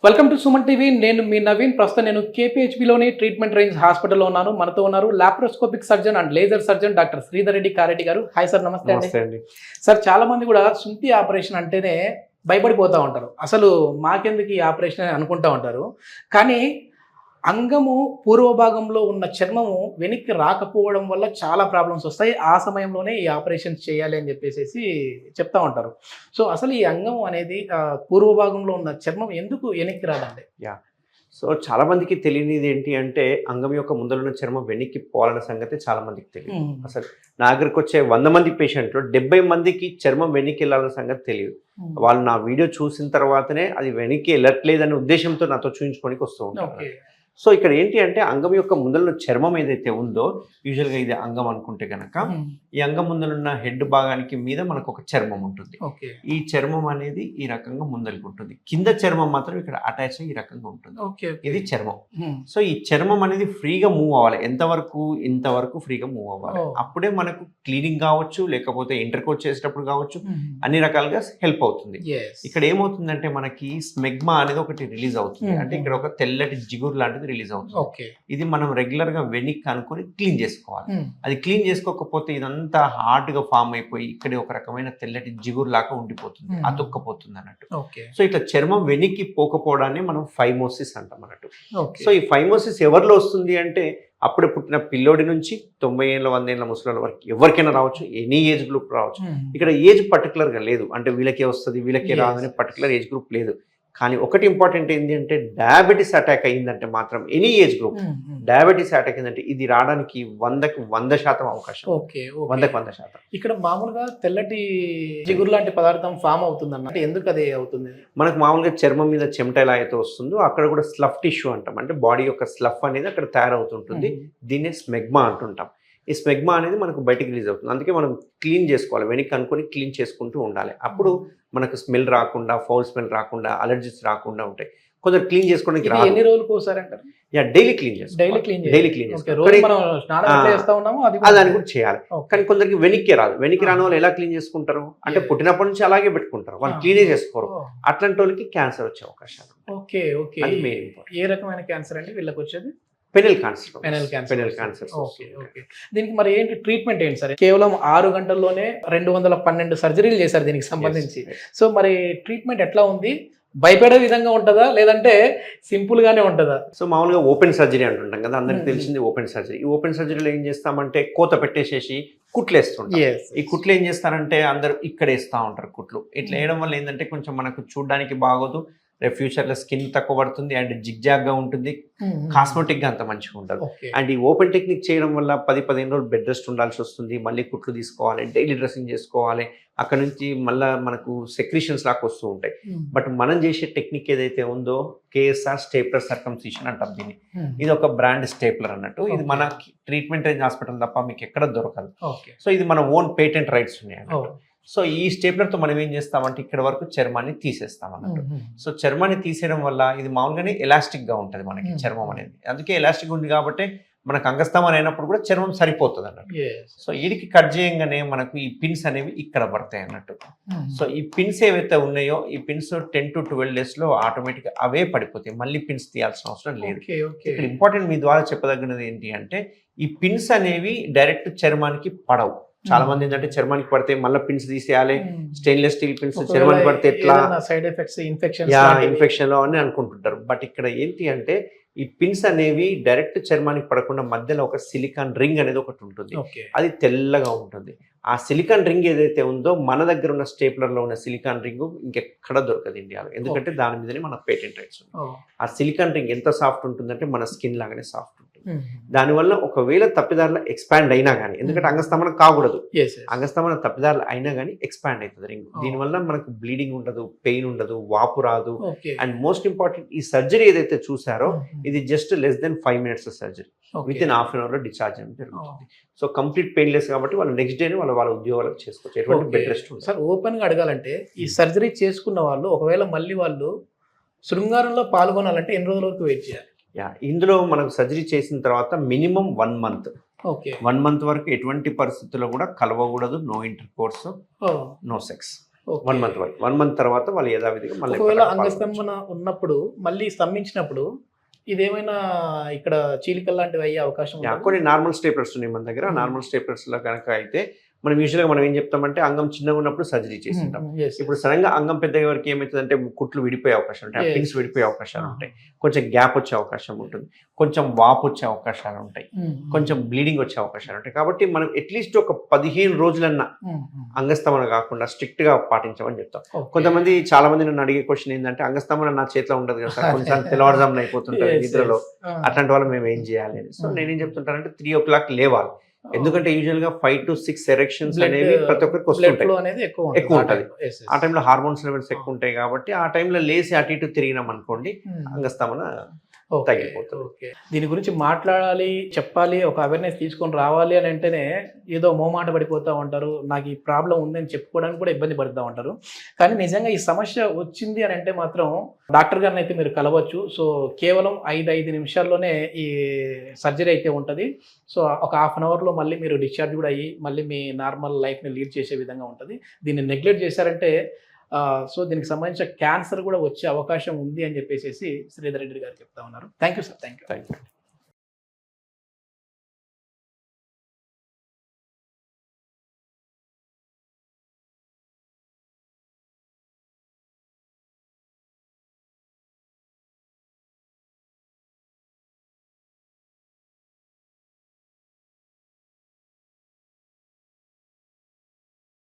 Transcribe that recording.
Welcome to Suman TV. నేను మీ నవీన్. ప్రస్తుతం నేను కేపీహెచ్బిలోని ట్రీట్మెంట్ రేంజ్ హాస్పిటల్లో ఉన్నాను. మనతో ఉన్నారు laparoscopic surgeon and laser surgeon doctor Sridhar Reddy Kareddy గారు. హాయ్ సార్, నమస్తే అండి. సార్, చాలా మంది కూడా సుంతి ఆపరేషన్ అంటేనే భయపడిపోతూ ఉంటారు. అసలు మాకెందుకు ఈ ఆపరేషన్ అని అనుకుంటూ ఉంటారు. కానీ అంగము పూర్వ భాగంలో ఉన్న చర్మము వెనక్కి రాకపోవడం వల్ల చాలా ప్రాబ్లమ్స్ వస్తాయి. ఆ సమయంలోనే ఈ ఆపరేషన్స్ చేయాలి అని చెప్పేసి చెప్తా ఉంటారు. సో అసలు ఈ అంగం అనేది పూర్వ భాగంలో ఉన్న చర్మం ఎందుకు వెనక్కి రాదండి? సో చాలా మందికి తెలియనిది ఏంటి అంటే అంగం యొక్క ముందరున్న చర్మం వెనక్కి పోవాలన్న సంగతి చాలా మందికి తెలియదు. అసలు నా దగ్గరికి వచ్చే 100 మంది పేషెంట్లు 70 మందికి చర్మం వెనక్కి వెళ్ళాలన్న సంగతి తెలియదు. వాళ్ళు నా వీడియో చూసిన తర్వాతనే అది వెనక్కి వెళ్ళట్లేదనే ఉద్దేశంతో నాతో చూయించుకోనికి వస్తూ ఉంటారు. సో ఇక్కడ ఏంటి అంటే అంగం యొక్క ముందరున్న చర్మం ఏదైతే ఉందో, యూజువల్గా ఇది అంగం అనుకుంటే కనుక ఈ అంగం ముందరున్న హెడ్ భాగానికి మీద మనకు ఒక చర్మం ఉంటుంది. ఈ చర్మం అనేది ఈ రకంగా ముందరికి ఉంటుంది. కింద చర్మం మాత్రం ఇక్కడ అటాచ్ అయ్యి ఈ రకంగా ఉంటుంది. ఇది చర్మం. సో ఈ చర్మం అనేది ఫ్రీగా మూవ్ అవ్వాలి. ఇంతవరకు ఫ్రీగా మూవ్ అవ్వాలి. అప్పుడే మనకు క్లీనింగ్ కావచ్చు, లేకపోతే ఇంటర్కోట్ చేసేటప్పుడు కావచ్చు, అన్ని రకాలుగా హెల్ప్ అవుతుంది. ఇక్కడ ఏమవుతుందంటే మనకి స్మెగ్మా అనేది ఒకటి రిలీజ్ అవుతుంది. అంటే ఇక్కడ ఒక తెల్లటి జిగురు లాంటిది రిలీజ్ అవుతుంది. ఇది మనం రెగ్యులర్ గా వెనక్కి అనుకుని క్లీన్ చేసుకోవాలి. అది క్లీన్ చేసుకోకపోతే ఇదంతా హార్డ్ గా ఫామ్ అయిపోయి ఇక్కడ ఒక రకమైన తెల్లటి జిగురు లాగా ఉండిపోతుంది, అతుక్కపోతుంది అన్నట్టు. సో ఇట్లా చర్మం వెనక్కి పోకపోవడాన్ని మనం ఫైమోసిస్ అంటాం అన్నట్టు. సో ఈ ఫైమోసిస్ ఎవరిలో వస్తుంది అంటే అప్పుడే పుట్టిన పిల్లోడి నుంచి 90 ఏళ్ళ 100 ఏళ్ళ ముసలి వరకు ఎవరికైనా రావచ్చు, ఎనీ ఏజ్ గ్రూప్ రావచ్చు. ఇక్కడ ఏజ్ పర్టికులర్ గా లేదు. అంటే వీళ్ళకే వస్తుంది వీళ్ళకే రాదని పర్టికులర్ ఏజ్ గ్రూప్ లేదు. కానీ ఒకటి ఇంపార్టెంట్ ఏంటి అంటే డయాబెటీస్ అటాక్ అయ్యిందంటే మాత్రం any age group diabetes attack అయిందంటే ఇది రావడానికి 100కి 100% అవకాశం. 100కి 100%. ఇక్కడ మామూలుగా తెల్లటి జిగురు లాంటి పదార్థం ఫామ్ అవుతుంది అన్నట్టు. ఎందుకు అదే అవుతుంది? మనకు మామూలుగా చర్మం మీద చెమట ఎలా అయితే వస్తుందో అక్కడ కూడా స్లఫ్ టిష్యూ అంటాం. అంటే బాడీ యొక్క స్లఫ్ అనేది అక్కడ తయారవుతుంటుంది. దీన్నే స్మెగ్మా అంటుంటాం. ఈ స్మెగ్మా అనేది మనకు బయటికి రిలీజ్ అవుతుంది. అందుకే మనం క్లీన్ చేసుకోవాలి, వెనక్కి అనుకొని క్లీన్ చేసుకుంటూ ఉండాలి. అప్పుడు మనకు స్మెల్ రాకుండా, ఫౌల్ స్మెల్ రాకుండా, అలర్జీస్ రాకుండా ఉంటాయి. కొందరు క్లీన్ చేసుకోవడానికి ఎన్ని రోజులకు ఒకసారి అంటారు? డైలీ క్లీన్ చేసుకోవాలి. దాన్ని కూడా చేయాలి. కానీ కొందరికి వెనక్కి రాదు. వెనక్కి రాని వాళ్ళు ఎలా క్లీన్ చేసుకుంటారు అంటే పుట్టినప్పటి నుంచి అలాగే పెట్టుకుంటారు, వాళ్ళు క్లీనే చేసుకోరు. అట్లాంటి వాళ్ళకి క్యాన్సర్ వచ్చే అవకాశాలు. అది మెయిన్ ఇంపార్టెంట్. ఏ రకమైన క్యాన్సర్ అండి వీళ్ళకి వచ్చేది? Penal cancer. దీనికి మరి ఏంటి ట్రీట్మెంట్ ఏంటి సార్? కేవలం 6 గంటల్లోనే 212 సర్జరీలు చేశారు దీనికి సంబంధించి. సో మరి ట్రీట్మెంట్ ఎట్లా ఉంది? భయపడే విధంగా ఉంటుందా లేదంటే సింపుల్ గానే ఉంటుందా? సో మామూలుగా ఓపెన్ సర్జరీ అంటుంటాం కదా, అందరికి తెలిసింది ఓపెన్ సర్జరీ. ఈ ఓపెన్ సర్జరీలో ఏం చేస్తామంటే కోత పెట్టేసేసి కుట్లు వేస్తుంటాం. ఈ కుట్లు ఏం చేస్తారంటే అందరూ ఇక్కడ వేస్తూ ఉంటారు కుట్లు. ఇట్లా వేయడం వల్ల ఏంటంటే కొంచెం మనకు చూడడానికి బాగోదు, రేపు ఫ్యూచర్లో స్కిన్ తక్కువ పడుతుంది, అండ్ జిగ్జాగ్గా ఉంటుంది, కాస్మెటిక్గా అంత మంచిగా ఉంటుంది. అండ్ ఈ ఓపెన్ టెక్నిక్ చేయడం వల్ల 10-15 రోజులు బెడ్ రెస్ట్ ఉండాల్సి వస్తుంది. మళ్ళీ కుట్లు తీసుకోవాలి, డైలీ డ్రెస్సింగ్ చేసుకోవాలి. అక్కడ నుంచి మళ్ళీ మనకు సెక్రీషన్స్ లాగా వస్తూ ఉంటాయి. బట్ మనం చేసే టెక్నిక్ ఏదైతే ఉందో కేఎస్ఆర్ స్టేప్లర్ సర్కంసిషన్ అంటాం దీన్ని. ఇది ఒక బ్రాండ్ స్టేప్లర్ అన్నట్టు. ఇది మన ట్రీట్మెంట్ రేంజ్ హాస్పిటల్ తప్ప మీకు ఎక్కడ దొరకదు. సో ఇది మన ఓన్ పేటెంట్ రైట్స్ ఉన్నాయి అన్నట్టు. సో ఈ స్టేప్లర్తో మనం ఏం చేస్తామంటే ఇక్కడ వరకు చర్మాన్ని తీసేస్తాం అన్నట్టు. సో చర్మాన్ని తీసేయడం వల్ల ఇది మామూలుగానే ఎలాస్టిక్గా ఉంటుంది మనకి చర్మం అనేది. అందుకే ఎలాస్టిక్ ఉంది కాబట్టి మనకు అంగస్తంభన అయినప్పుడు కూడా చర్మం సరిపోతుంది అన్నట్టు. సో వీడికి కట్ చేయగానే మనకు ఈ పిన్స్ అనేవి ఇక్కడ పడతాయి అన్నట్టు. సో ఈ పిన్స్ ఏవైతే ఉన్నాయో ఈ పిన్స్ 10 to 12 డేస్లో ఆటోమేటిక్గా అవే పడిపోతాయి. మళ్ళీ పిన్స్ తీయాల్సిన అవసరం లేదు. ఇక్కడ ఇంపార్టెంట్ మీ ద్వారా చెప్పదగినది ఏంటి అంటే ఈ పిన్స్ అనేవి డైరెక్ట్ చర్మానికి పడవు. చాలా మంది ఏంటంటే చర్మానికి పడితే మళ్ళీ పిన్స్ తీసేయాలి, స్టెయిన్లెస్ స్టీల్ పిన్స్ చర్మానికి పడితే ఎట్లా సైడ్ ఎఫెక్ట్స్ ఇన్ఫెక్షన్ అని అనుకుంటుంటారు. బట్ ఇక్కడ ఏంటి అంటే ఈ పిన్స్ అనేవి డైరెక్ట్ చర్మానికి పడకుండా మధ్యలో ఒక సిలికాన్ రింగ్ అనేది ఒకటి ఉంటుంది. అది తెల్లగా ఉంటుంది. ఆ సిలికాన్ రింగ్ ఏదైతే ఉందో మన దగ్గర ఉన్న స్టేప్లర్లో ఉన్న సిలికాన్ రింగ్ ఇంకెక్కడ దొరకదు ఇండియాలో. ఎందుకంటే దాని మీదనే మన పేటెంట్ రైట్స్ ఉన్నాయి. ఆ సిలికాన్ రింగ్ ఎంత సాఫ్ట్ ఉంటుందంటే మన స్కిన్ లాగానే సాఫ్ట్ ఉంటుంది. దానివల్ల ఒకవేళ తప్పిదారులు ఎక్స్పాండ్ అయినా కానీ, ఎందుకంటే అంగస్తంభన కాకూడదు, అంగస్తంభన తప్పిదారులు అయినా కానీ ఎక్స్పాండ్ అవుతుంది రింగ్. దీనివల్ల మనకు బ్లీడింగ్ ఉండదు, పెయిన్ ఉండదు, వాపు రాదు. అండ్ మోస్ట్ ఇంపార్టెంట్ ఈ సర్జరీ ఏదైతే చూసారో ఇది just less than 5 minutes surgery. With in ½ an hour discharge అనేది జరుగుతుంది. సో కంప్లీట్ పెయిన్లెస్ కాబట్టి వాళ్ళు నెక్స్ట్ డే వాళ్ళ ఉద్యోగాలకు చేసుకోవచ్చు. ఎటువంటి బెడ్ రెస్ట్ ఉంటుంది. సార్ ఓపెన్గా అడగాలంటే ఈ సర్జరీ చేసుకున్న వాళ్ళు ఒకవేళ మళ్ళీ వాళ్ళు శృంగారంలో పాల్గొనాలంటే ఎన్ని రోజుల వరకు వెయిట్ చేయాలి? ఇందులో మనకు సర్జరీ చేసిన తర్వాత మినిమం 1 month. 1 month వరకు ఎటువంటి పరిస్థితుల్లో కూడా కలవకూడదు. No intercourse, no sex. 1 month వరకు 1 మంత్ తర్వాత వాళ్ళు యథావిధిగా మళ్ళీ ఒకవేళ పాల్గొనవచ్చు. అంగస్తంభన ఉన్నప్పుడు మళ్ళీ స్తంభించినప్పుడు ఇదేమైనా ఇక్కడ చీలికలు లాంటివి అయ్యే అవకాశం ఉందా? కొన్ని నార్మల్ స్టేప్లర్స్ ఉన్నాయి మన దగ్గర. నార్మల్ స్టేప్లర్స్ లో కనుక అయితే మనం యూజువల్గా మనం ఏం చెప్తామంటే అంగం చిన్నగా ఉన్నప్పుడు సర్జరీ చేసింటాం. ఇప్పుడు సడన్ గా అంగం పెద్దగా వరకు ఏమవుతుందంటే కుట్లు విడిపోయే అవకాశం ఉంటాయి, పిన్స్ విడిపోయే అవకాశాలు ఉంటాయి, కొంచెం గ్యాప్ వచ్చే అవకాశం ఉంటుంది, కొంచెం వాపు వచ్చే అవకాశాలు ఉంటాయి, కొంచెం బ్లీడింగ్ వచ్చే అవకాశాలు ఉంటాయి. కాబట్టి మనం అట్లీస్ట్ ఒక 15 రోజులన్నా అంగస్తమన కాకుండా స్ట్రిక్ట్ గా పాటించమని చెప్తాం. కొంతమంది చాలా మంది నన్ను అడిగే క్వశ్చన్ ఏంటంటే అంగస్తమన నా చేతిలో ఉండదు కదా సార్, కొన్నిసార్లు తెల్లవారుజామున అయిపోతుంటుంది నిద్రలో, అట్లాంటి వాళ్ళు మేము ఏం చేయాలి అని. సో నేనేం చెప్తుంటానంటే 3 o'clock లేవాలి. ఎందుకంటే యూజువల్ గా 5 to 6 ఎరెక్షన్స్ అనేవి ప్రతి ఒక్కరికి వస్తుంటాయి, ఎక్కువ ఉంటుంది. ఆ టైంలో హార్మోన్స్ లెవెల్స్ ఎక్కువ ఉంటాయి కాబట్టి ఆ టైంలో లేసి అటు ఇటు తిరిగినాం అనుకోండి అంగస్తమన తగ్గిపోతుంది. దీని గురించి మాట్లాడాలి, చెప్పాలి, ఒక అవేర్నెస్ తీసుకొని రావాలి అని అంటేనే ఏదో మోమాట పడిపోతూ ఉంటారు. నాకు ఈ ప్రాబ్లం ఉందని చెప్పుకోవడానికి కూడా ఇబ్బంది పడుతూ ఉంటారు. కానీ నిజంగా ఈ సమస్య వచ్చింది అని అంటే మాత్రం డాక్టర్ గారిని అయితే మీరు కలవచ్చు. సో కేవలం 5 నిమిషాల్లోనే ఈ సర్జరీ అయితే ఉంటుంది. సో ఒక హాఫ్ అన్ అవర్లో మళ్ళీ మీరు డిశ్చార్జ్ కూడా అయ్యి మళ్ళీ మీ నార్మల్ లైఫ్ని లీడ్ చేసే విధంగా ఉంటుంది. దీన్ని నెగ్లెక్ట్ చేశారంటే సో దీనికి సంబంధించిన క్యాన్సర్ కూడా వచ్చే అవకాశం ఉంది అని చెప్పేసి శ్రీధర్ రెడ్డి గారు చెప్తా ఉన్నారు. Thank you sir. Thank you.